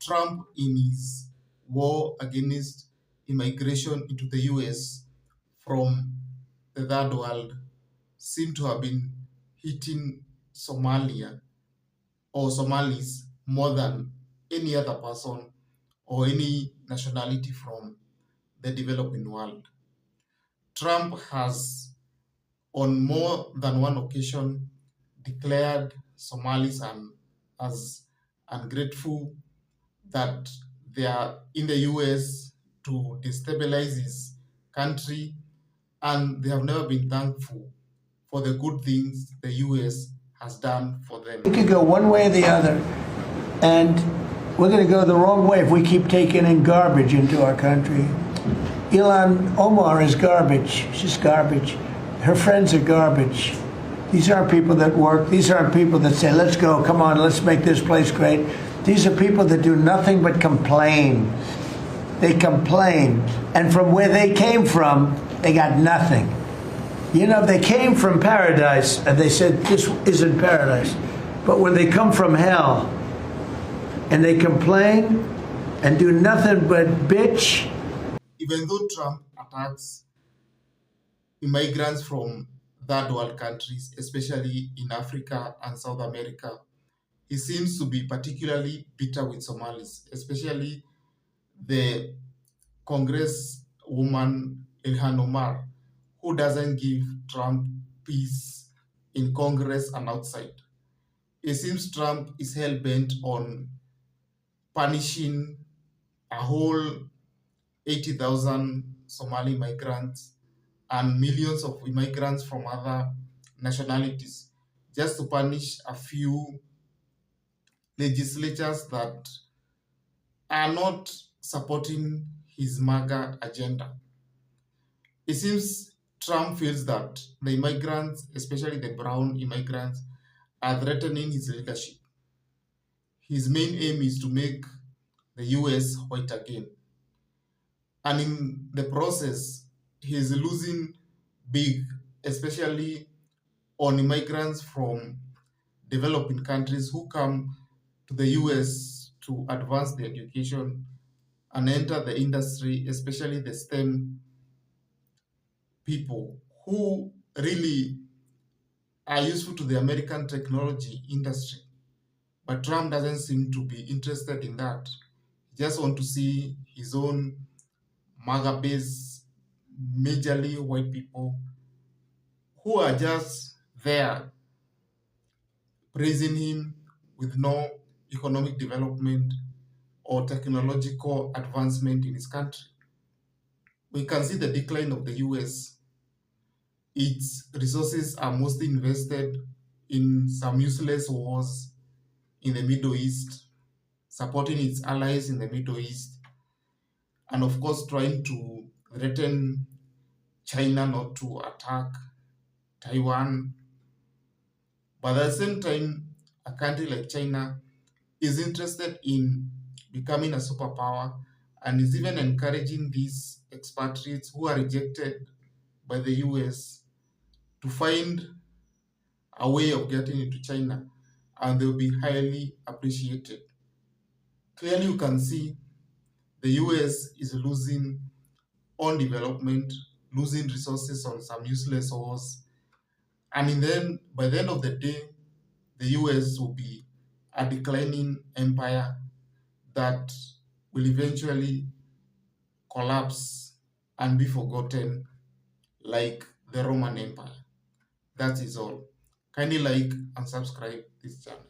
Trump, in his war against immigration into the US from the third world, seem to have been hitting Somalia or Somalis more than any other person or any nationality from the developing world. Trump has, on more than one occasion, declared Somalis as ungrateful, that they are in the US to destabilize his country, and they have never been thankful for the good things the US has done for them. We could go one way or the other, and we're going to go the wrong way if we keep taking in garbage into our country. IIhan Omar is garbage. She's garbage. Her friends are garbage. These aren't people that work. These aren't people that say, let's go, come on, let's make this place great. These are people that do nothing but complain. They complain. And from where they came from, they got nothing. You know, they came from paradise, and they said, this isn't paradise. But when they come from hell, and they complain, and do nothing but bitch. Even though Trump attacks immigrants from third world countries, especially in Africa and South America, he seems to be particularly bitter with Somalis, especially the Congresswoman IIhan Omar, who doesn't give Trump peace in Congress and outside. It seems Trump is hell-bent on punishing a whole 80,000 Somali migrants and millions of immigrants from other nationalities, just to punish a few legislatures that are not supporting his MAGA agenda. It seems Trump feels that the immigrants, especially the brown immigrants, are threatening his leadership. His main aim is to make the US white again. And in the process, he is losing big, especially on immigrants from developing countries who come to the US to advance their education and enter the industry, especially the STEM people who really are useful to the American technology industry. But Trump doesn't seem to be interested in that. He just wants to see his own MAGA base, majorly white people, who are just there praising him with no economic development or technological advancement in his country. We can see the decline of the US. Its resources are mostly invested in some useless wars in the Middle East, supporting its allies in the Middle East, and of course trying to threaten China not to attack Taiwan. But at the same time, a country like China is interested in becoming a superpower and is even encouraging these expatriates who are rejected by the US to find a way of getting into China, and they'll be highly appreciated. Clearly, you can see the US is losing on development, losing resources on some useless wars, and then by the end of the day, the US will be a declining empire that will eventually collapse and be forgotten like the Roman Empire. That is all. Kindly like and subscribe this channel.